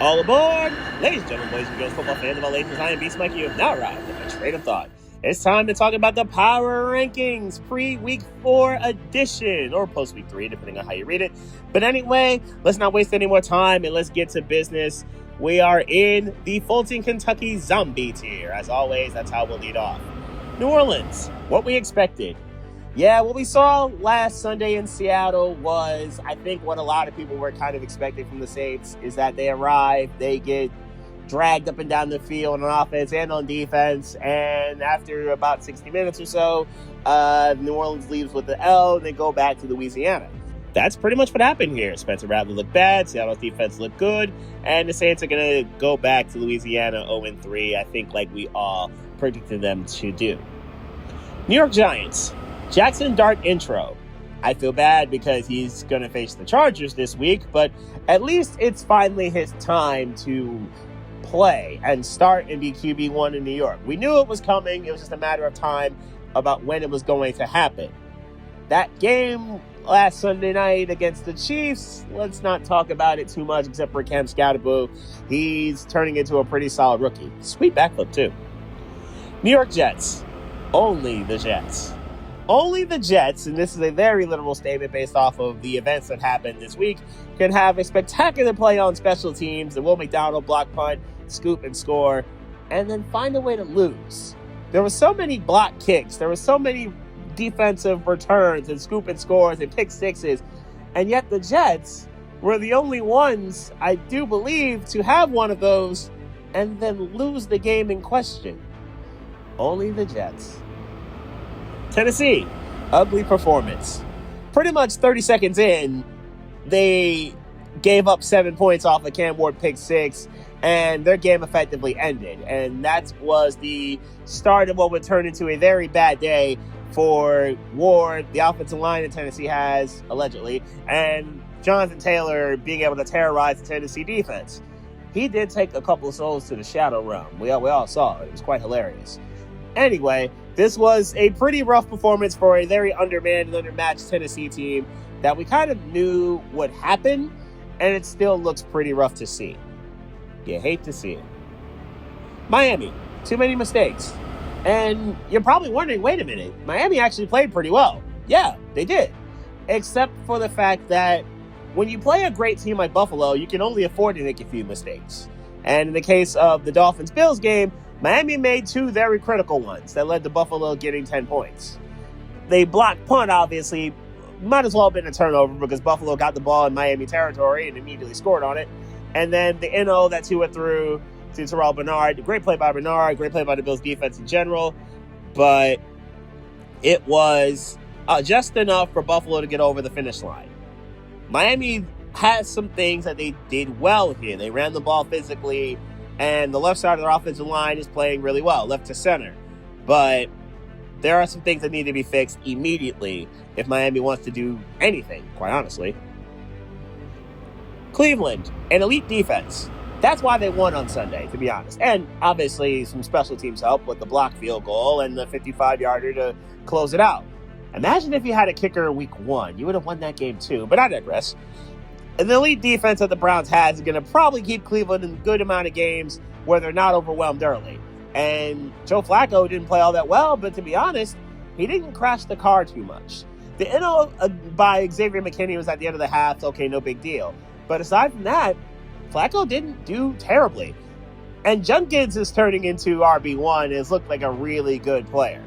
All aboard! Ladies and gentlemen, boys and girls, football fans of all ages, I am Beast Mike. You have now arrived at my train of thought. It's time to talk about the Power Rankings pre-Week 4 edition, or post-Week 3, depending on how you read it. But anyway, let's not waste any more time and let's get to business. We are in the Fulton, Kentucky zombie tier. As always, that's how we'll lead off. New Orleans, what we expected. Yeah, what we saw last Sunday in Seattle was, I think, what a lot of people were kind of expecting from the Saints, is that they arrive, they get dragged up and down the field on offense and on defense, and after about 60 minutes or so, New Orleans leaves with the L, and they go back to Louisiana. That's pretty much what happened here. Spencer Rattler looked bad, Seattle's defense looked good, and the Saints are going to go back to Louisiana 0-3, I think, like we all predicted them to do. New York Giants. Jackson Dart intro. I feel bad because he's going to face the Chargers this week, but at least it's finally his time to play and start and be QB1 in New York. We knew it was coming. It was just a matter of time about when it was going to happen. That game last Sunday night against the Chiefs, let's not talk about it too much except for Cam Scatterboo. He's turning into a pretty solid rookie. Sweet backflip, too. New York Jets. Only the Jets. Only the Jets, and this is a very literal statement based off of the events that happened this week, can have a spectacular play on special teams, the Will McDonald block punt, scoop and score, and then find a way to lose. There were so many block kicks, there were so many defensive returns and scoop and scores and pick sixes, and yet the Jets were the only ones, I do believe, to have one of those and then lose the game in question. Only the Jets. Tennessee, ugly performance. Pretty much 30 seconds in, they gave up 7 points off a Cam Ward pick six, and their game effectively ended. And that was the start of what would turn into a very bad day for Ward, the offensive line that Tennessee has, allegedly, and Jonathan Taylor being able to terrorize the Tennessee defense. He did take a couple of souls to the shadow realm. We all saw it. It was quite hilarious. Anyway, this was a pretty rough performance for a very undermanned and undermatched Tennessee team that we kind of knew would happen, and it still looks pretty rough to see. You hate to see it. Miami, too many mistakes. And you're probably wondering, wait a minute, Miami actually played pretty well. Yeah, they did. Except for the fact that when you play a great team like Buffalo, you can only afford to make a few mistakes. And in the case of the Dolphins-Bills game, Miami made two very critical ones that led to Buffalo getting 10 points. They blocked punt, obviously. Might as well have been a turnover because Buffalo got the ball in Miami territory and immediately scored on it. And then the NO that Tua threw to Terrell Bernard. Great play by Bernard. Great play by the Bills defense in general. But it was just enough for Buffalo to get over the finish line. Miami has some things that they did well here. They ran the ball physically, and the left side of their offensive line is playing really well, left to center. But there are some things that need to be fixed immediately if Miami wants to do anything, quite honestly. Cleveland, an elite defense. That's why they won on Sunday, to be honest. And obviously some special teams help with the block field goal and the 55-yarder to close it out. Imagine if you had a kicker in week 1. You would have won that game too, but I digress. And the elite defense that the Browns has is going to probably keep Cleveland in a good amount of games where they're not overwhelmed early. And Joe Flacco didn't play all that well, but to be honest, he didn't crash the car too much. The NO by Xavier McKinney was at the end of the half. Okay, no big deal. But aside from that, Flacco didn't do terribly. And Junkins is turning into RB1 and has looked like a really good player.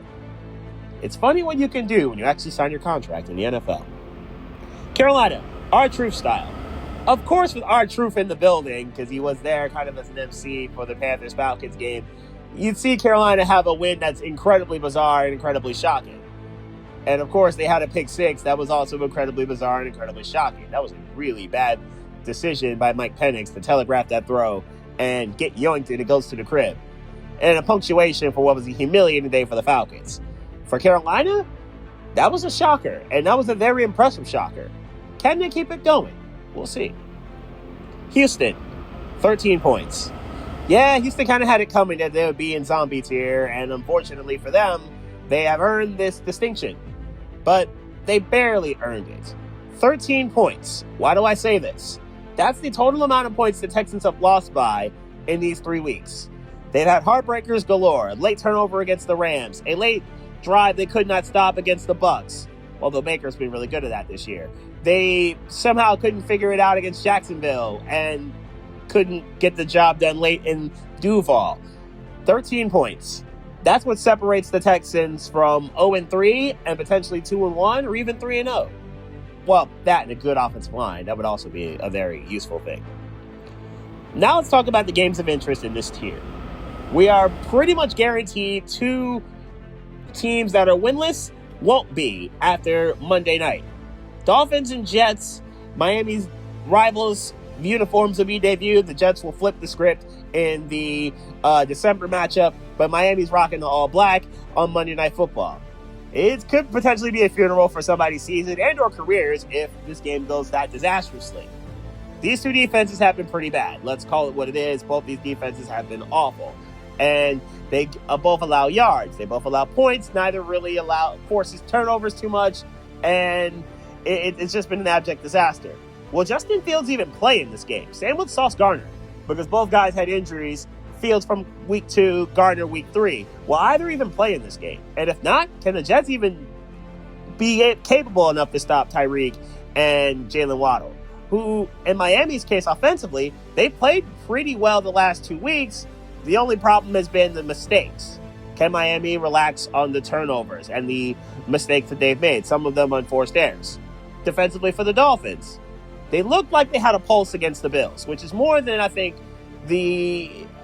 It's funny what you can do when you actually sign your contract in the NFL. Carolina, R-Truth style. Of course, with R-Truth in the building, because he was there kind of as an MC for the Panthers-Falcons game, you'd see Carolina have a win that's incredibly bizarre and incredibly shocking. And of course, they had a pick six that was also incredibly bizarre and incredibly shocking. That was a really bad decision by Mike Penix to telegraph that throw and get yoinked and it goes to the crib. And a punctuation for what was a humiliating day for the Falcons. For Carolina, that was a shocker, and that was a very impressive shocker. Can they keep it going? We'll see. Houston, 13 points. Yeah, Houston kind of had it coming that they would be in zombie tier, and unfortunately for them, they have earned this distinction. But they barely earned it. 13 points. Why do I say this? That's the total amount of points the Texans have lost by in these 3 weeks. They've had heartbreakers galore, late turnover against the Rams, a late drive they could not stop against the Bucs, although Baker's been really good at that this year. They somehow couldn't figure it out against Jacksonville and couldn't get the job done late in Duval. 13 points. That's what separates the Texans from 0-3 and potentially 2-1 or even 3-0. Well, that and a good offensive line, that would also be a very useful thing. Now let's talk about the games of interest in this tier. We are pretty much guaranteed 2 teams that are winless won't be after Monday night. Dolphins and Jets, Miami's rivals' uniforms will be debuted. The Jets will flip the script in the December matchup, but Miami's rocking the all black on Monday Night Football. It could potentially be a funeral for somebody's season and or careers if this game goes that disastrously. These 2 defenses have been pretty bad. Let's call it what it is. Both these defenses have been awful. And they both allow yards. They both allow points. Neither really forces turnovers too much. And it's just been an abject disaster. Will Justin Fields even play in this game? Same with Sauce Gardner, because both guys had injuries. Fields from week 2, Gardner week 3. Will either even play in this game? And if not, can the Jets even be capable enough to stop Tyreek and Jalen Waddle, who, in Miami's case offensively, they played pretty well the last 2 weeks. The only problem has been the mistakes. Can Miami relax on the turnovers and the mistakes that they've made, some of them unforced errors? Defensively for the Dolphins, they looked like they had a pulse against the Bills, which is more than I think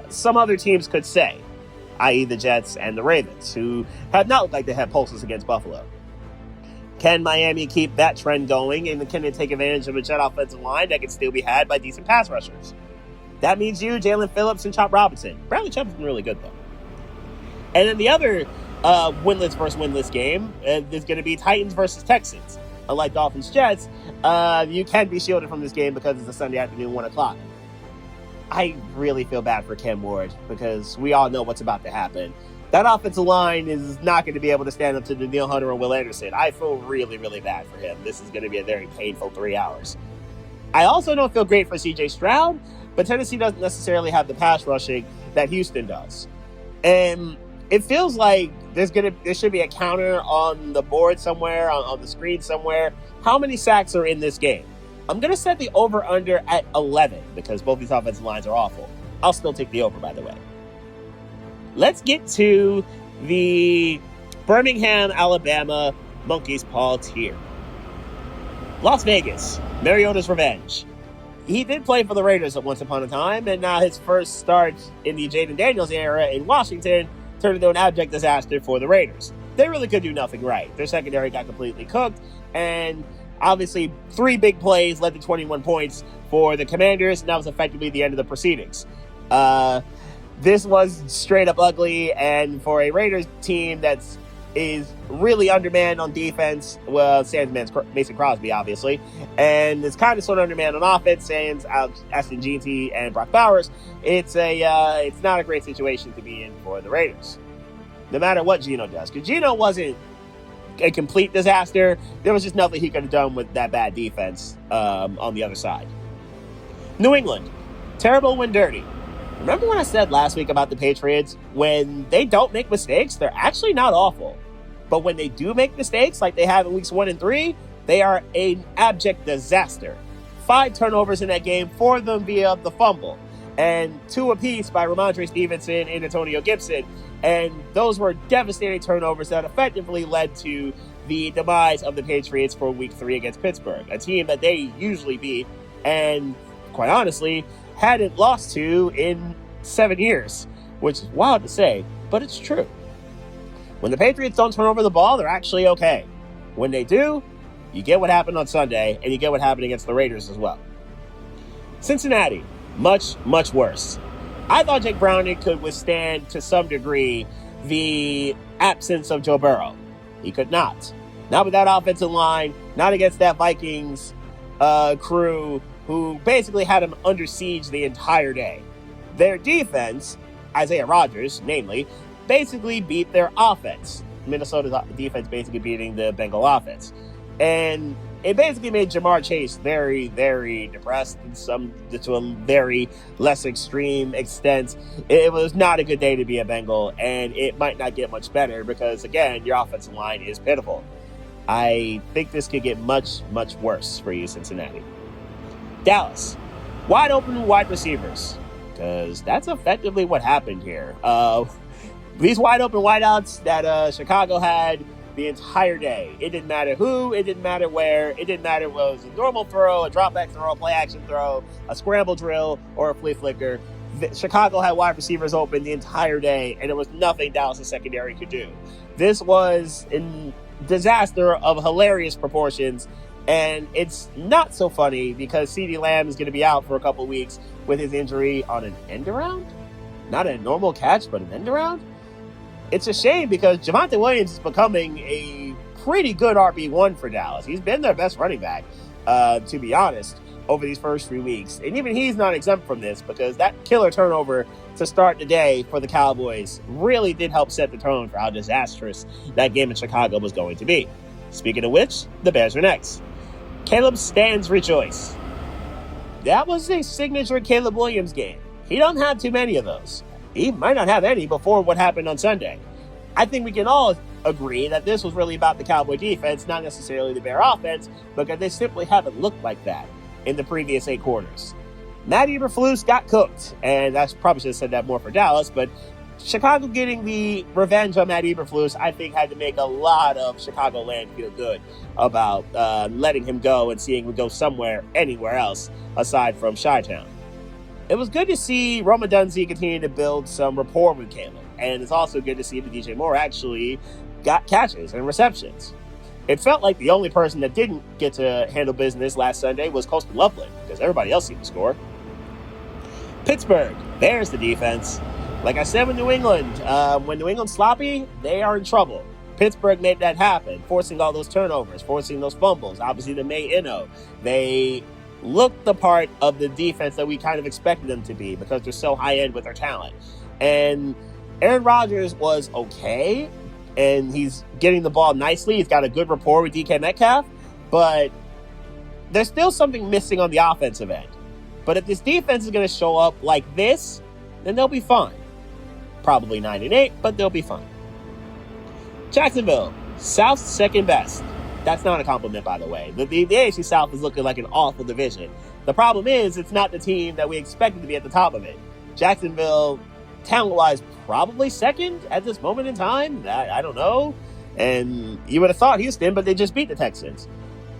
some other teams could say, i.e. the Jets and the Ravens, who have not looked like they had pulses against Buffalo. Can Miami keep that trend going, and can they take advantage of a Jet offensive line that can still be had by decent pass rushers? That means you, Jalen Phillips, and Chop Robinson. Bradley Chubb's been really good, though. And then the other winless versus winless game is going to be Titans versus Texans. Unlike Dolphins-Jets, you can be shielded from this game because it's a Sunday afternoon, 1 o'clock. I really feel bad for Ken Ward because we all know what's about to happen. That offensive line is not going to be able to stand up to Danielle Hunter or Will Anderson. I feel really, really bad for him. This is going to be a very painful 3 hours. I also don't feel great for C.J. Stroud, but Tennessee doesn't necessarily have the pass rushing that Houston does. And it feels like there should be a counter on the board somewhere, on the screen somewhere. How many sacks are in this game? I'm going to set the over-under at 11 because both these offensive lines are awful. I'll still take the over, by the way. Let's get to the Birmingham, Alabama Monkey's Paw tier. Las Vegas, Mariota's revenge. He did play for the Raiders at once upon a time, and now his first start in the Jaden Daniels era in Washington turned into an abject disaster for the Raiders. They really could do nothing right. Their secondary got completely cooked, and obviously 3 big plays led to 21 points for the Commanders, and that was effectively the end of the proceedings. This was straight up ugly, and for a Raiders team is really undermanned on defense, well, sans Mason Crosby, obviously, and is kind of sort of undermanned on offense, sans Ashton Jeanty and Brock Bowers. It's not a great situation to be in for the Raiders, no matter what Geno does, because Geno wasn't a complete disaster. There was just nothing he could have done with that bad defense on the other side. New England, terrible when dirty. Remember when I said last week about the Patriots? When they don't make mistakes, they're actually not awful. But when they do make mistakes, like they have in weeks 1 and 3, they are an abject disaster. 5 turnovers in that game, 4 of them via the fumble, and 2 apiece by Ramondre Stevenson and Antonio Gibson. And those were devastating turnovers that effectively led to the demise of the Patriots for week 3 against Pittsburgh, a team that they usually beat and, quite honestly, hadn't lost to in 7 years, which is wild to say, but it's true. When the Patriots don't turn over the ball, they're actually okay. When they do, you get what happened on Sunday, and you get what happened against the Raiders as well. Cincinnati, much, much worse. I thought Jake Browning could withstand, to some degree, the absence of Joe Burrow. He could not. Not with that offensive line, not against that Vikings crew who basically had him under siege the entire day. Their defense, Isaiah Rodgers, namely, basically beat their offense. Minnesota's defense basically beating the Bengal offense. And it basically made Jamar Chase very, very depressed to a very less extreme extent. It was not a good day to be a Bengal, and it might not get much better because, again, your offensive line is pitiful. I think this could get much, much worse for you, Cincinnati. Dallas, wide open wide receivers, because that's effectively what happened here. These wide open wideouts that Chicago had the entire day. It didn't matter who, it didn't matter where, it didn't matter whether it was a normal throw, a drop back throw, a play action throw, a scramble drill, or a flea flicker. Chicago had wide receivers open the entire day, and there was nothing Dallas' secondary could do. This was a disaster of hilarious proportions, and it's not so funny because CeeDee Lamb is going to be out for a couple weeks with his injury on an end around. Not a normal catch, but an end around. It's a shame because Javonte Williams is becoming a pretty good RB1 for Dallas. He's been their best running back, to be honest, over these first 3 weeks. And even he's not exempt from this because that killer turnover to start the day for the Cowboys really did help set the tone for how disastrous that game in Chicago was going to be. Speaking of which, the Bears are next. Caleb stands rejoice. That was a signature Caleb Williams game. He don't have too many of those. He might not have any before what happened on Sunday. I think we can all agree that this was really about the Cowboy defense, not necessarily the Bear offense, because they simply haven't looked like that in the previous 8 quarters. Matt Eberflus got cooked, and I probably should have said that more for Dallas, but Chicago getting the revenge on Matt Eberflus, I think, had to make a lot of Chicagoland feel good about letting him go and seeing him go somewhere, anywhere else, aside from Chi-Town. It was good to see Roma Dunze continue to build some rapport with Caleb, and it's also good to see that DJ Moore actually got catches and receptions. It felt like the only person that didn't get to handle business last Sunday was Coastal Loveland, because everybody else seemed to score. Pittsburgh, there's the defense. Like I said with New England, when New England's sloppy, they are in trouble. Pittsburgh made that happen, forcing all those turnovers, forcing those fumbles. Obviously, the May Inno. They looked the part of the defense that we kind of expected them to be because they're so high-end with their talent. And Aaron Rodgers was okay, and he's getting the ball nicely. He's got a good rapport with DK Metcalf, but there's still something missing on the offensive end. But if this defense is going to show up like this, then they'll be fine. Probably 9-8, but they'll be fine. Jacksonville, South's second best. That's not a compliment, by the way. The AFC South is looking like an awful division. The problem is it's not the team that we expected to be at the top of it. Jacksonville, talent-wise, probably second at this moment in time. I don't know. And you would have thought Houston, but they just beat the Texans.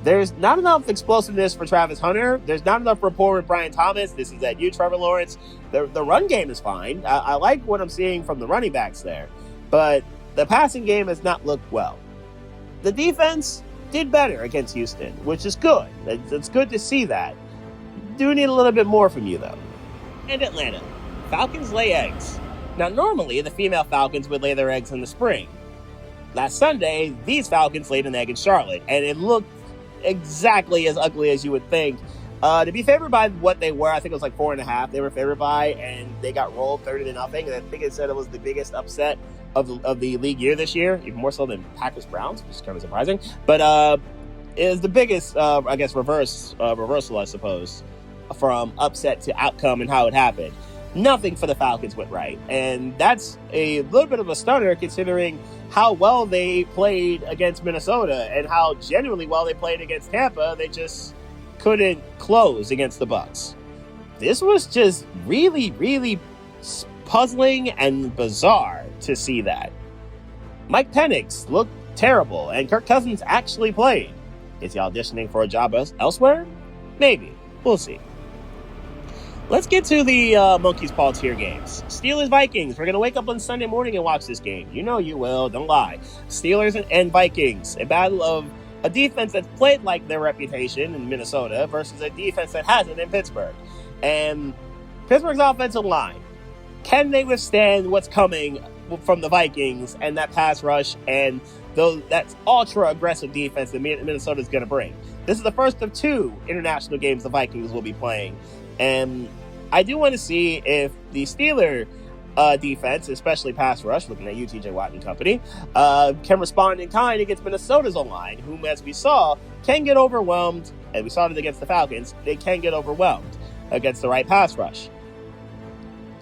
There's not enough explosiveness for Travis Hunter. There's not enough rapport with Brian Thomas. This is at you, Trevor Lawrence. The run game is fine. I like what I'm seeing from the running backs there. But the passing game has not looked well. The defense did better against Houston, which is good. It's good to see that. Do need a little bit more from you, though. And Atlanta. Falcons lay eggs. Now, normally, the female Falcons would lay their eggs in the spring. Last Sunday, these Falcons laid an egg in Charlotte, and it looked exactly as ugly as you would think. To be favored by what they were, I think it was like 4.5. They were favored by, and they got rolled 30-0. And I think it said it was the biggest upset of the league year this year, even more so than Packers-Browns, which is kind of surprising. But it is the biggest, reversal, I suppose, from upset to outcome and how it happened. Nothing for the Falcons went right, and that's a little bit of a stunner considering how well they played against Minnesota and how genuinely well they played against Tampa. They just couldn't close against the Bucs. This was just really, really puzzling and bizarre to see that. Mike Penix looked terrible, and Kirk Cousins actually played. Is he auditioning for a job elsewhere? Maybe. We'll see. Let's get to the Monkey's Paw tier games. Steelers-Vikings. We're going to wake up on Sunday morning and watch this game. You know you will. Don't lie. Steelers and Vikings. A battle of a defense that's played like their reputation in Minnesota versus a defense that hasn't in Pittsburgh. And Pittsburgh's offensive line. Can they withstand what's coming from the Vikings and that pass rush and that's ultra-aggressive defense that Minnesota's going to bring? This is the first of 2 international games the Vikings will be playing. And I do want to see if the Steeler defense, especially pass rush, looking at you, TJ Watt and company, can respond in kind against Minnesota's O-line, whom, as we saw, can get overwhelmed, and we saw it against the Falcons, they can get overwhelmed against the right pass rush.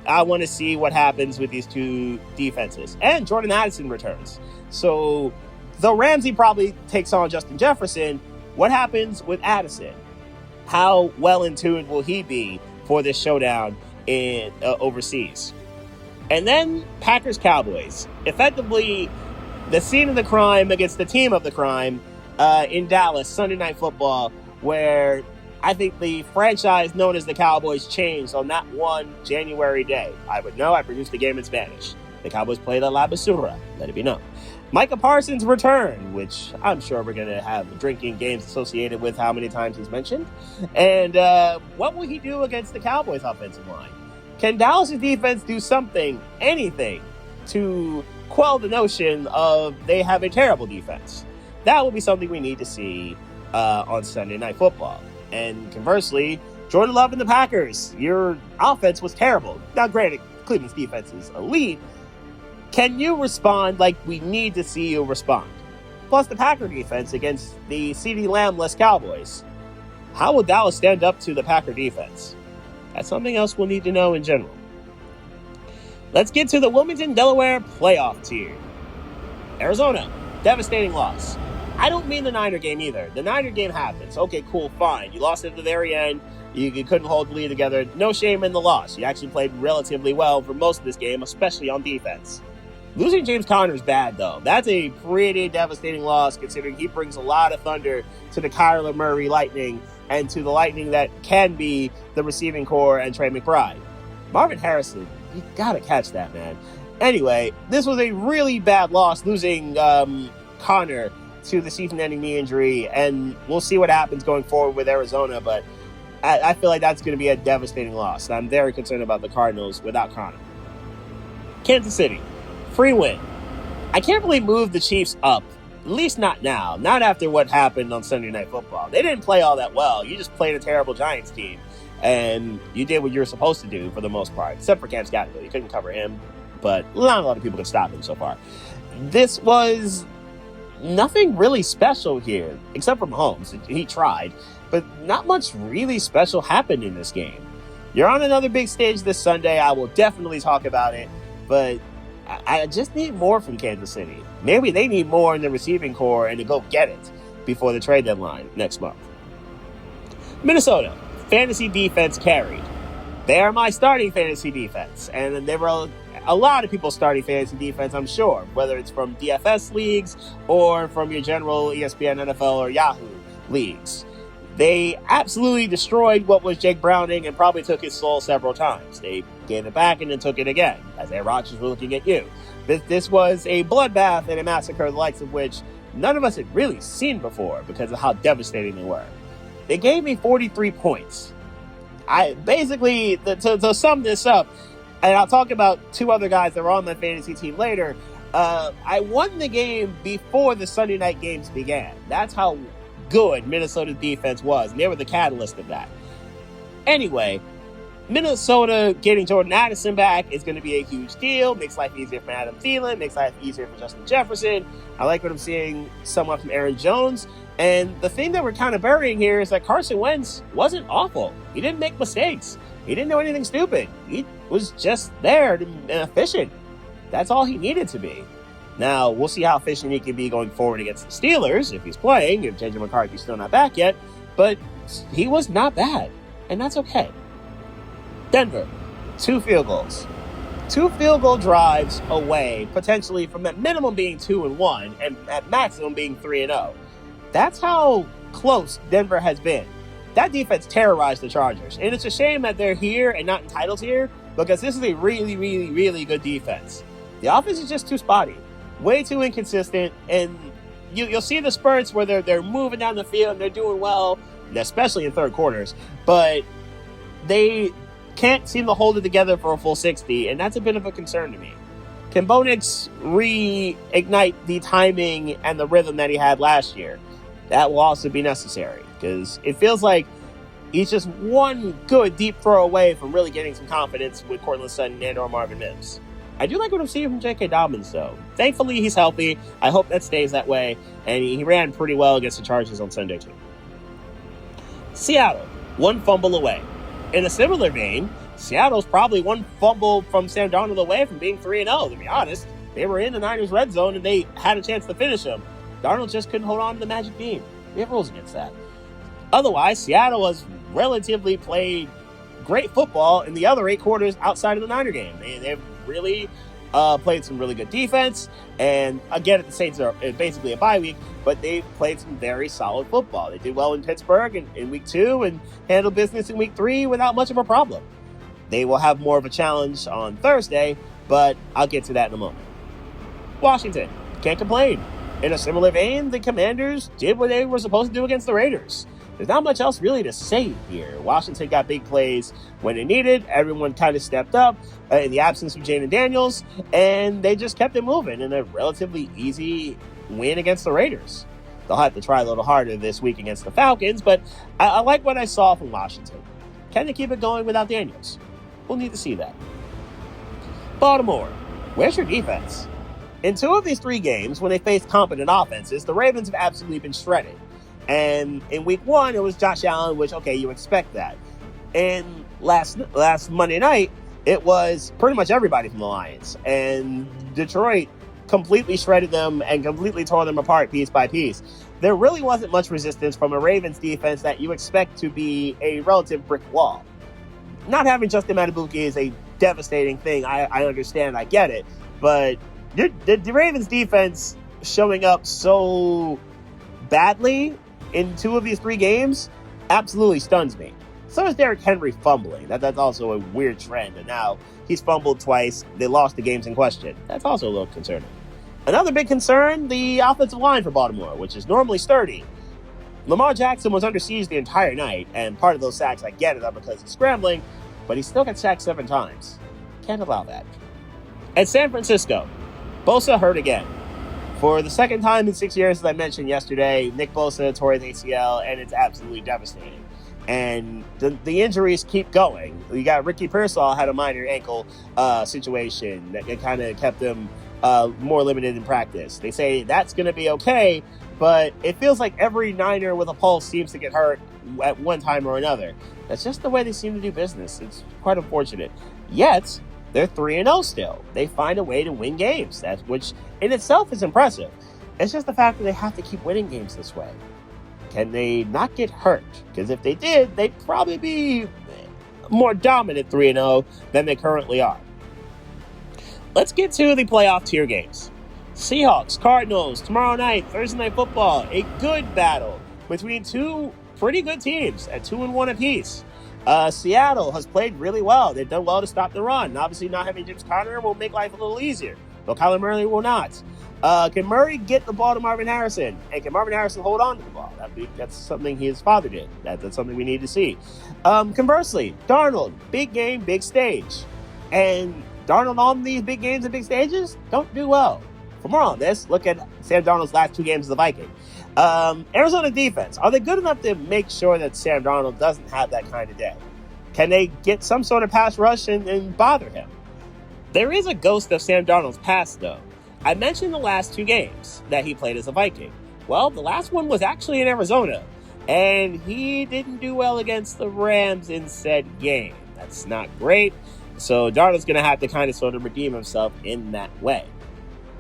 I want to see what happens with these two defenses. And Jordan Addison returns. So, though Ramsey probably takes on Justin Jefferson, what happens with Addison? How well in tune will he be for this showdown in overseas? And then Packers-Cowboys. Effectively, the scene of the crime against the team of the crime in Dallas, Sunday Night Football, where I think the franchise known as the Cowboys changed on that one January day. I would know. I produced the game in Spanish. The Cowboys played a La Basura. Let it be known. Micah Parsons' return, which I'm sure we're going to have drinking games associated with how many times he's mentioned. And what will he do against the Cowboys' offensive line? Can Dallas' defense do something, anything, to quell the notion of they have a terrible defense? That will be something we need to see on Sunday Night Football. And conversely, Jordan Love and the Packers, your offense was terrible. Now, granted, Cleveland's defense is elite. Can you respond like we need to see you respond? Plus, the Packer defense against the CeeDee Lamb-less Cowboys. How will Dallas stand up to the Packer defense? That's something else we'll need to know in general. Let's get to the Wilmington, Delaware playoff tier. Arizona, devastating loss. I don't mean the Niner game either. The Niner game happens. Okay, cool, fine. You lost at the very end. You couldn't hold the lead together. No shame in the loss. You actually played relatively well for most of this game, especially on defense. Losing James Conner is bad, though. That's a pretty devastating loss, considering he brings a lot of thunder to the Kyler Murray Lightning and to the Lightning that can be the receiving core and Trey McBride. Marvin Harrison, you gotta catch that, man. Anyway, this was a really bad loss, losing Conner to the season-ending knee injury, and we'll see what happens going forward with Arizona, but I feel like that's going to be a devastating loss. I'm very concerned about the Cardinals without Conner. Kansas City, free win. I can't really move the Chiefs up, at least not now, not after what happened on Sunday Night Football. They didn't play all that well. You just played a terrible Giants team, and you did what you were supposed to do for the most part, except for Cam Scattergood. You couldn't cover him, but not a lot of people could stop him so far. This was nothing really special here, except for Mahomes. He tried, but not much really special happened in this game. You're on another big stage this Sunday. I will definitely talk about it, but I just need more from Kansas City. Maybe they need more in the receiving core and to go get it before the trade deadline next month. Minnesota, fantasy defense carried. They are my starting fantasy defense, and there were a lot of people starting fantasy defense, I'm sure, whether it's from DFS leagues or from your general ESPN, NFL, or Yahoo leagues. They absolutely destroyed what was Jake Browning and probably took his soul several times. They gave it back and then took it again, as Aaron Rodgers were looking at you. This was a bloodbath and a massacre, the likes of which none of us had really seen before because of how devastating they were. They gave me 43 points. To sum this up, and I'll talk about two other guys that were on my fantasy team later, I won the game before the Sunday night games began. That's how good Minnesota's defense was, and they were the catalyst of that. Anyway, Minnesota getting Jordan Addison back is going to be a huge deal. Makes life easier for Adam Thielen, makes life easier for Justin Jefferson. I like what I'm seeing somewhat from Aaron Jones. And the thing that we're kind of burying here is that Carson Wentz wasn't awful. He didn't make mistakes. He didn't do anything stupid. He was just there and efficient. That's all he needed to be. Now, we'll see how efficient he can be going forward against the Steelers if he's playing, if JJ McCarthy's still not back yet. But he was not bad, and that's okay. Denver, 2 field goals. 2 field goal drives away, potentially from at minimum being 2-1 and at maximum being 3-0. That's how close Denver has been. That defense terrorized the Chargers. And it's a shame that they're here and not entitled here, because this is a really, really, really good defense. The offense is just too spotty. Way too inconsistent. And you'll see the spurts where they're moving down the field and they're doing well, especially in third quarters. But they can't seem to hold it together for a full 60, and that's a bit of a concern to me. Can Bo Nix reignite the timing and the rhythm that he had last year? That will also be necessary, because it feels like he's just one good deep throw away from really getting some confidence with Courtland Sutton and or Marvin Mims. I do like what I'm seeing from J.K. Dobbins, though. Thankfully, he's healthy. I hope that stays that way. And he ran pretty well against the Chargers on Sunday, too. Seattle, one fumble away. In a similar vein, Seattle's probably one fumble from Sam Darnold away from being 3-0, to be honest. They were in the Niners' red zone, and they had a chance to finish them. Darnold just couldn't hold on to the magic beam. We have rules against that. Otherwise, Seattle has relatively played great football in the other 8 quarters outside of the Niner game. They've really played some really good defense. And again, the Saints are basically a bye week, but they've played some very solid football. They did well in Pittsburgh in week 2 and handled business in week 3 without much of a problem. They will have more of a challenge on Thursday, but I'll get to that in a moment. Washington, can't complain. In a similar vein, the Commanders did what they were supposed to do against the Raiders. There's not much else really to say here. Washington got big plays when they needed. Everyone kind of stepped up in the absence of Jaden Daniels, and they just kept it moving in a relatively easy win against the Raiders. They'll have to try a little harder this week against the Falcons, but I like what I saw from Washington. Can they keep it going without Daniels? We'll need to see that. Baltimore, where's your defense? In 2 of these 3 games, when they faced competent offenses, the Ravens have absolutely been shredded. And in week 1, it was Josh Allen, which, okay, you expect that. And last Monday night, it was pretty much everybody from the Lions. And Detroit completely shredded them and completely tore them apart piece by piece. There really wasn't much resistance from a Ravens defense that you expect to be a relative brick wall. Not having Justin Matabuki is a devastating thing. I understand. I get it. But the Ravens defense showing up so badly in 2 of these 3 games absolutely stuns me. So is Derrick Henry fumbling. That's also a weird trend. And now he's fumbled twice. They lost the games in question. That's also a little concerning. Another big concern, the offensive line for Baltimore, which is normally sturdy. Lamar Jackson was under siege the entire night, and part of those sacks, I get it, are because he's scrambling, but he still got sacked 7 times. Can't allow that. At San Francisco, Bosa hurt again. For the second time in 6 years, as I mentioned yesterday, Nick Bosa tore his ACL, and it's absolutely devastating. And the injuries keep going. You got Ricky Pearsall had a minor ankle situation that kind of kept him more limited in practice. They say that's going to be okay, but it feels like every Niner with a pulse seems to get hurt at one time or another. That's just the way they seem to do business. It's quite unfortunate. Yet, they're 3-0 still. They find a way to win games, which in itself is impressive. It's just the fact that they have to keep winning games this way. Can they not get hurt? Because if they did, they'd probably be more dominant 3-0 than they currently are. Let's get to the playoff tier games. Seahawks, Cardinals, tomorrow night, Thursday Night Football. A good battle between 2 pretty good teams at 2-1 apiece. Seattle has played really well. They've done well to stop the run. Obviously, not having James Conner will make life a little easier, though Kyler Murray will not. Can Murray get the ball to Marvin Harrison? And can Marvin Harrison hold on to the ball? That's something his father did. That's something we need to see. Conversely, Darnold, big game, big stage. And Darnold on these big games and big stages don't do well. For more on this, look at Sam Darnold's last 2 games as a Viking. Arizona defense, are they good enough to make sure that Sam Darnold doesn't have that kind of day? Can they get some sort of pass rush and bother him? There is a ghost of Sam Darnold's past, though. I mentioned the last 2 games that he played as a Viking. Well, the last one was actually in Arizona, and he didn't do well against the Rams in said game. That's not great, so Darnold's going to have to kind of sort of redeem himself in that way.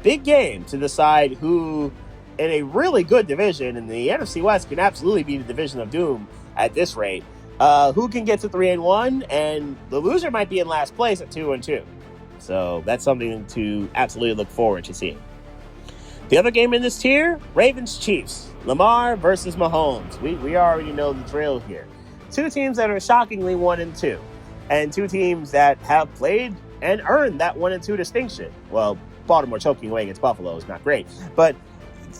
Big game to decide who, in a really good division, and the NFC West can absolutely be the division of doom at this rate, who can get to 3-1, and the loser might be in last place at 2-2. So that's something to absolutely look forward to seeing. The other game in this tier, Ravens-Chiefs. Lamar versus Mahomes. We already know the drill here. 2 teams that are shockingly 1-2, and 2 teams that have played and earned that 1-2 distinction. Well, Baltimore choking away against Buffalo is not great, but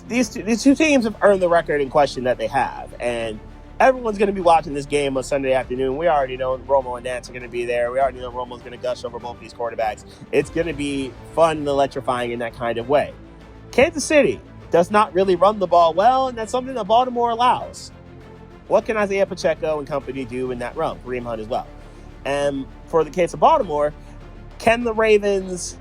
these two teams have earned the record in question that they have, and everyone's going to be watching this game on Sunday afternoon. We already know Romo and Nance are going to be there. We already know Romo's going to gush over both these quarterbacks. It's going to be fun and electrifying in that kind of way. Kansas City does not really run the ball well, and that's something that Baltimore allows. What can Isaiah Pacheco and company do in that realm? Kareem Hunt as well. And for the case of Baltimore, can the Ravens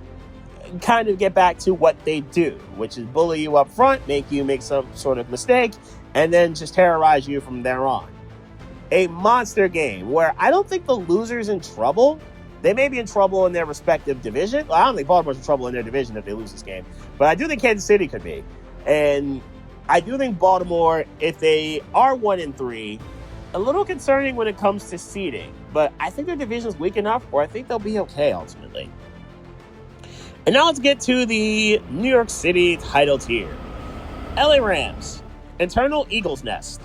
kind of get back to what they do, which is bully you up front, make you make some sort of mistake, and then just terrorize you from there on. A monster game where I don't think the loser's in trouble. They may be in trouble in their respective division. Well, I don't think Baltimore's in trouble in their division if they lose this game, but I do think Kansas City could be. And I do think Baltimore, if they are 1-3, a little concerning when it comes to seeding, but I think their division's weak enough, or I think they'll be okay ultimately. And now let's get to the New York City title tier. LA Rams, internal Eagles nest.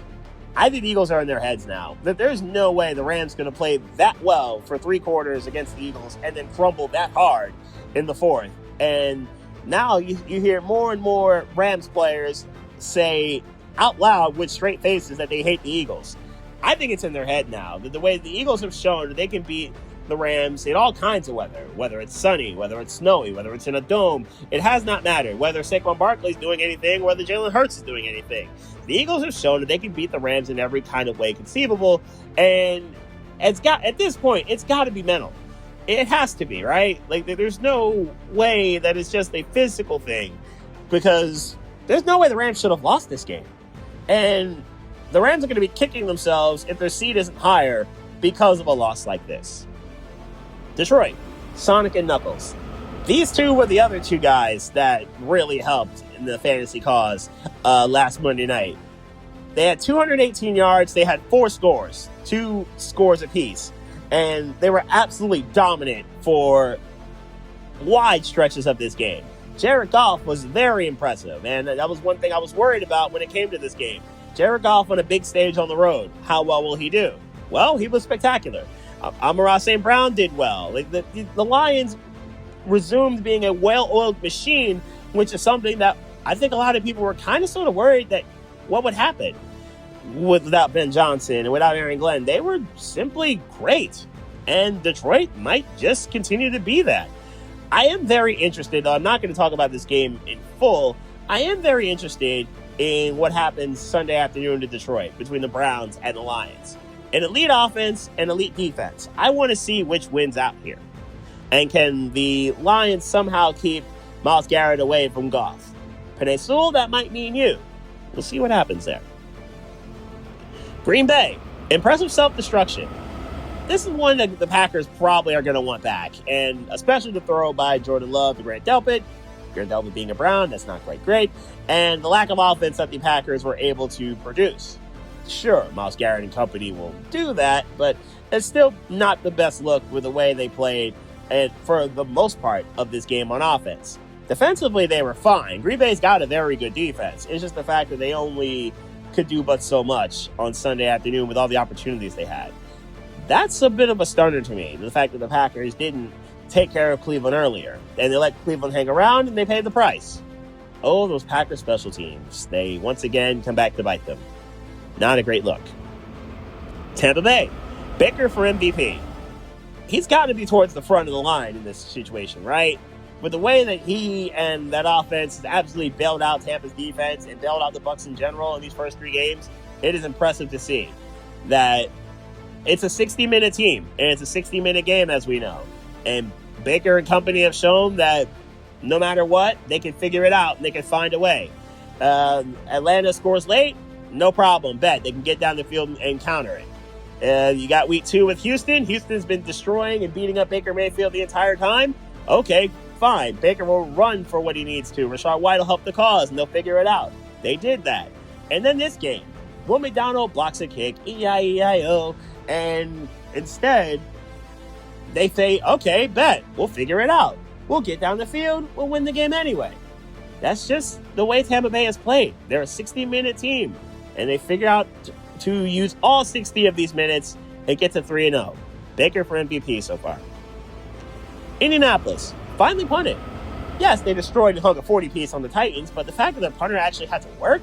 I think the Eagles are in their heads now. That there's no way the Rams going to play that well for 3 quarters against the Eagles and then crumble that hard in the 4th. And now you hear more and more Rams players say out loud with straight faces that they hate the Eagles. I think it's in their head now. That the way the Eagles have shown that they can beat the Rams in all kinds of weather, whether it's sunny, whether it's snowy, whether it's in a dome, it has not mattered. Whether Saquon Barkley's doing anything, whether Jalen Hurts is doing anything. The Eagles have shown that they can beat the Rams in every kind of way conceivable, and at this point, it's got to be mental. It has to be, right? Like, there's no way that it's just a physical thing, because there's no way the Rams should have lost this game. And the Rams are going to be kicking themselves if their seed isn't higher because of a loss like this. Detroit, Sonic and Knuckles. These two were the other 2 guys that really helped in the fantasy cause last Monday night. They had 218 yards. They had 4 scores, 2 scores apiece. And they were absolutely dominant for wide stretches of this game. Jared Goff was very impressive, and that was one thing I was worried about when it came to this game. Jared Goff on a big stage on the road. How well will he do? Well, he was spectacular. Amon-Ra St. Brown did well. Like the Lions resumed being a well-oiled machine, which is something that I think a lot of people were kind of sort of worried that what would happen without Ben Johnson and without Aaron Glenn. They were simply great, and Detroit might just continue to be that. I am very interested, though I'm not going to talk about this game in full. I am very interested in what happens Sunday afternoon to Detroit between the Browns and the Lions. An elite offense and elite defense. I want to see which wins out here. And can the Lions somehow keep Myles Garrett away from Goff? Penei Sewell, that might mean you. We'll see what happens there. Green Bay, impressive self-destruction. This is one that the Packers probably are going to want back, and especially the throw by Jordan Love to Grant Delpit. Grant Delpit being a Brown, that's not quite great. And the lack of offense that the Packers were able to produce. Sure, Myles Garrett and company will do that, but it's still not the best look with the way they played and for the most part of this game on offense. Defensively, they were fine. Green Bay's got a very good defense. It's just the fact that they only could do but so much on Sunday afternoon with all the opportunities they had. That's a bit of a stunner to me, the fact that the Packers didn't take care of Cleveland earlier, and they let Cleveland hang around, and they paid the price. Oh, those Packers special teams. They once again come back to bite them. Not a great look. Tampa Bay. Baker for MVP. He's got to be towards the front of the line in this situation, right? With the way that he and that offense has absolutely bailed out Tampa's defense and bailed out the Bucs in general in these first 3 games, it is impressive to see that it's a 60-minute team, and it's a 60-minute game, as we know. And Baker and company have shown that no matter what, they can figure it out and they can find a way. Atlanta scores late. No problem. Bet. They can get down the field and counter it. You got week 2 with Houston. Houston's been destroying and beating up Baker Mayfield the entire time. Okay, fine. Baker will run for what he needs to. Rashad White will help the cause, and they'll figure it out. They did that. And then this game. Will McDonald blocks a kick. E-I-E-I-O. And instead, they say, okay, bet. We'll figure it out. We'll get down the field. We'll win the game anyway. That's just the way Tampa Bay has played. They're a 60-minute team. And they figure out to use all 60 of these minutes and get to 3-0. Baker for MVP so far. Indianapolis finally punted. Yes, they destroyed and hung a 40-piece on the Titans, but the fact that the punter actually had to work,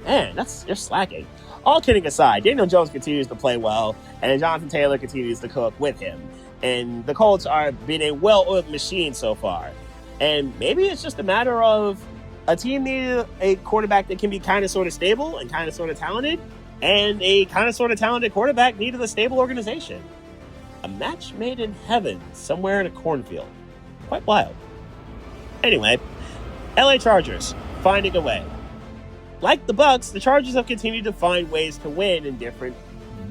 man, you're slacking. All kidding aside, Daniel Jones continues to play well, and Jonathan Taylor continues to cook with him. And the Colts are being a well-oiled machine so far. And maybe it's just a matter of a team needed a quarterback that can be kind of sort of stable and kind of sort of talented, and a kind of sort of talented quarterback needed a stable organization. A match made in heaven somewhere in a cornfield. Quite wild. Anyway, LA Chargers finding a way. Like the Bucs, the Chargers have continued to find ways to win in different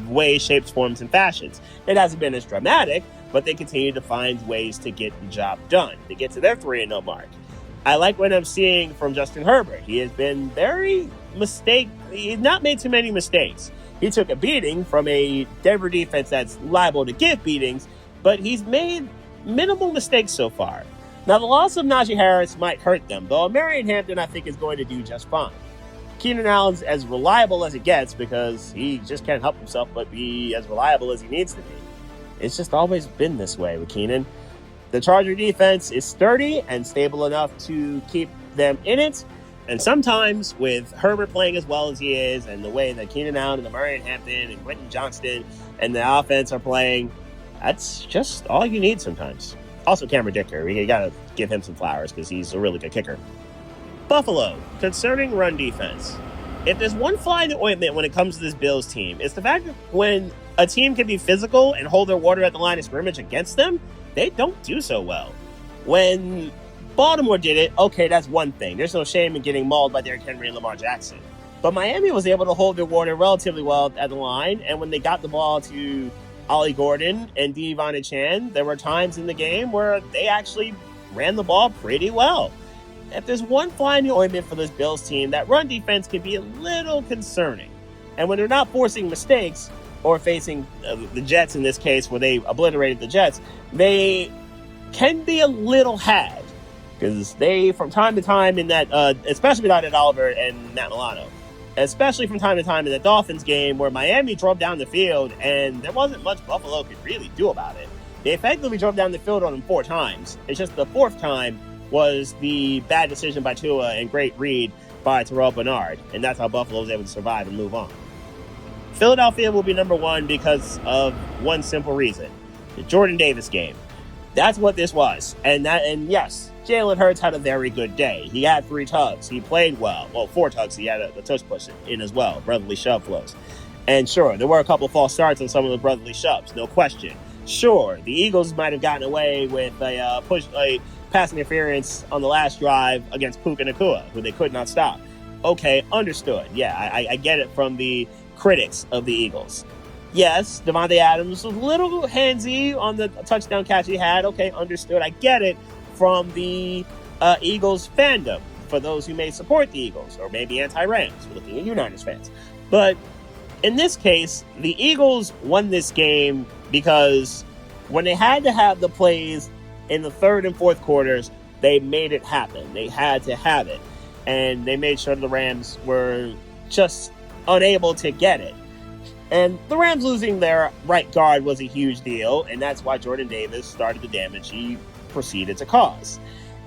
ways, shapes, forms, and fashions. It hasn't been as dramatic, but they continue to find ways to get the job done, to get to their 3-0 mark. I like what I'm seeing from Justin Herbert. He has been he's not made too many mistakes. He took a beating from a Denver defense that's liable to give beatings, but he's made minimal mistakes so far. Now, the loss of Najee Harris might hurt them, though Marion Hampton, I think, is going to do just fine. Keenan Allen's as reliable as it gets because he just can't help himself but be as reliable as he needs to be. It's just always been this way with Keenan. The Charger defense is sturdy and stable enough to keep them in it. And sometimes with Herbert playing as well as he is and the way that Keenan Allen and the Marion Hampton and Quentin Johnston and the offense are playing, that's just all you need sometimes. Also, Cameron Dicker, you got to give him some flowers because he's a really good kicker. Buffalo, concerning run defense. If there's one fly in the ointment when it comes to this Bills team, it's the fact that when a team can be physical and hold their water at the line of scrimmage against them, they don't do so well. When Baltimore did it, okay, that's one thing. There's no shame in getting mauled by Derrick Henry and Lamar Jackson. But Miami was able to hold their water relatively well at the line, and when they got the ball to Ollie Gordon and Devon Achane, there were times in the game where they actually ran the ball pretty well. If there's one fly in the ointment for this Bills team, that run defense can be a little concerning. And when they're not forcing mistakes or facing the Jets in this case, where they obliterated the Jets, they can be a little had. Because they, from time to time in that, especially without Ed Oliver and Matt Milano, especially from time to time in the Dolphins game where Miami drove down the field and there wasn't much Buffalo could really do about it. They effectively drove down the field on them 4 times. It's just the 4th time was the bad decision by Tua and great read by Terrell Bernard. And that's how Buffalo was able to survive and move on. Philadelphia will be number 1 because of one simple reason. The Jordan Davis game. That's what this was. And yes, Jalen Hurts had a very good day. He had 3 tugs. He played well. Well, 4 tugs. He had a tush push in as well. Brotherly shove flows. And sure, there were a couple false starts on some of the brotherly shoves. No question. Sure, the Eagles might have gotten away with a pass interference on the last drive against Puka Nacua, who they could not stop. Okay, understood. Yeah, I get it from the critics of the Eagles. Yes, Davante Adams was a little handsy on the touchdown catch he had. Okay, understood. I get it from the Eagles fandom, for those who may support the Eagles or maybe anti-Rams. We're looking at you Niners fans. But in this case, the Eagles won this game because when they had to have the plays in the 3rd and 4th quarters, they made it happen. They had to have it. And they made sure the Rams were just unable to get it. And the Rams losing their right guard was a huge deal, and that's why Jordan Davis started the damage he proceeded to cause.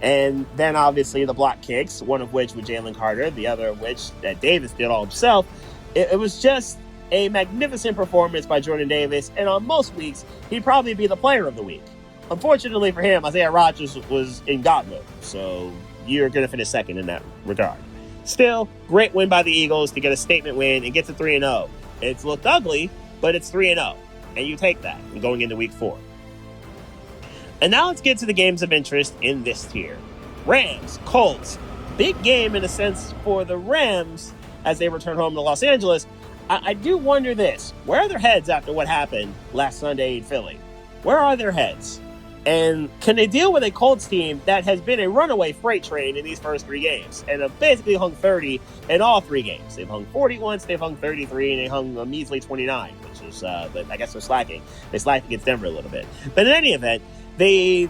And then obviously the block kicks, one of which with Jalen Carter, the other of which that Davis did all himself. It was just a magnificent performance by Jordan Davis, and on most weeks, he'd probably be the player of the week. Unfortunately for him, Isaiah Rodgers was in God mode, so you're going to finish second in that regard. Still, great win by the Eagles to get a statement win and get to 3-0. It's looked ugly, but it's 3-0, and you take that going into week 4. And now let's get to the games of interest in this tier. Rams, Colts, big game in a sense for the Rams as they return home to Los Angeles. I do wonder this. Where are their heads after what happened last Sunday in Philly? Where are their heads? And can they deal with a Colts team that has been a runaway freight train in these first 3 games and have basically hung 30 in all 3 games? They've hung 40 once, they've hung 33, and they hung a measly 29, which is, but I guess they're slacking. They slacked against Denver a little bit. But in any event, the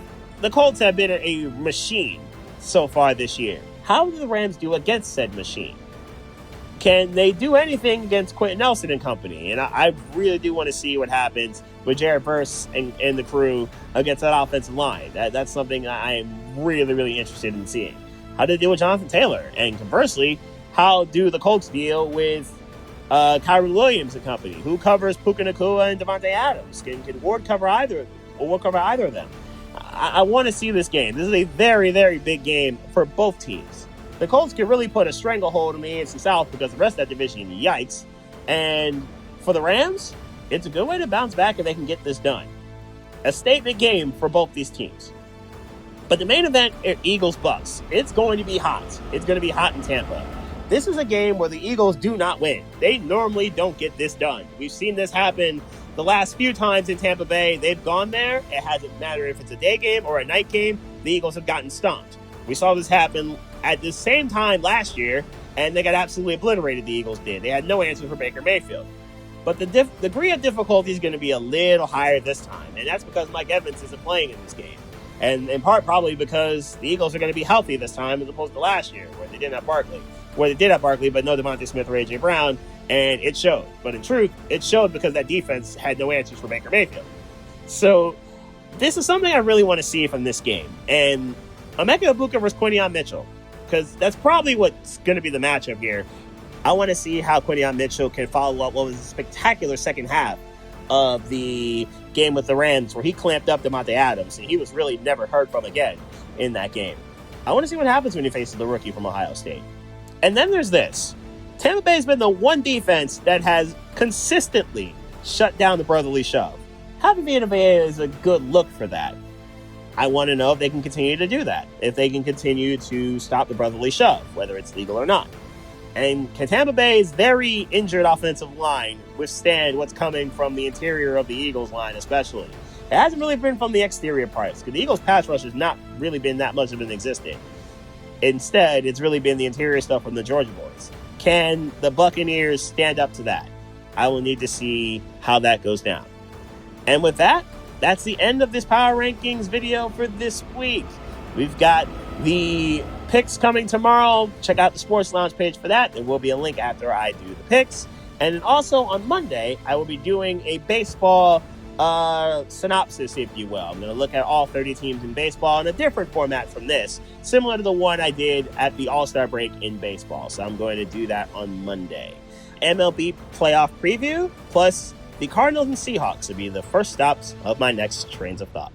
Colts have been a machine so far this year. How do the Rams do against said machine? Can they do anything against Quentin Nelson and company? And I really do want to see what happens with Jared Verse and the crew against that offensive line. That's something I am really, really interested in seeing. How do they deal with Jonathan Taylor? And conversely, how do the Colts deal with Kyron Williams and company? Who covers Puka Nacua and Davante Adams? Can Ward cover either of them? I want to see this game. This is a very, very big game for both teams. The Colts can really put a stranglehold on the AFC South because the rest of that division, yikes. And for the Rams, it's a good way to bounce back if they can get this done. A statement game for both these teams. But the main event, Eagles-Bucks, it's going to be hot. It's going to be hot in Tampa. This is a game where the Eagles do not win. They normally don't get this done. We've seen this happen the last few times in Tampa Bay. They've gone there. It hasn't mattered if it's a day game or a night game. The Eagles have gotten stomped. We saw this happen at the same time last year, and they got absolutely obliterated, the Eagles did. They had no answer for Baker Mayfield. But the degree of difficulty is going to be a little higher this time, and that's because Mike Evans isn't playing in this game. And in part, probably because the Eagles are going to be healthy this time as opposed to last year, where they didn't have Barkley. Where they did have Barkley, but no Devontae Smith or A.J. Brown, and it showed. But in truth, it showed because that defense had no answers for Baker Mayfield. So this is something I really want to see from this game. And Emeka Egbuka versus Quinyon Mitchell, because that's probably what's going to be the matchup here. I want to see how Quinyon Mitchell can follow up what was a spectacular second half of the game with the Rams, where he clamped up Devontae Adams, and he was really never heard from again in that game. I want to see what happens when he faces the rookie from Ohio State. And then there's this. Tampa Bay has been the one defense that has consistently shut down the brotherly shove. Having Vita Vea is a good look for that. I want to know if they can continue to do that, if they can continue to stop the brotherly shove, whether it's legal or not. And can Tampa Bay's very injured offensive line withstand what's coming from the interior of the Eagles line especially? It hasn't really been from the exterior parts, because the Eagles' pass rush has not really been that much of an existent. Instead, it's really been the interior stuff from the Georgia boys. Can the Buccaneers stand up to that? I will need to see how that goes down. And with that, that's the end of this Power Rankings video for this week. We've got the picks coming tomorrow. Check out the Sports Lounge page for that. There will be a link after I do the picks. And then also on Monday, I will be doing a baseball synopsis, if you will. I'm going to look at all 30 teams in baseball in a different format from this, similar to the one I did at the All-Star break in baseball. So I'm going to do that on Monday. MLB playoff preview, plus the Cardinals and Seahawks will be the first stops of my next trains of thought.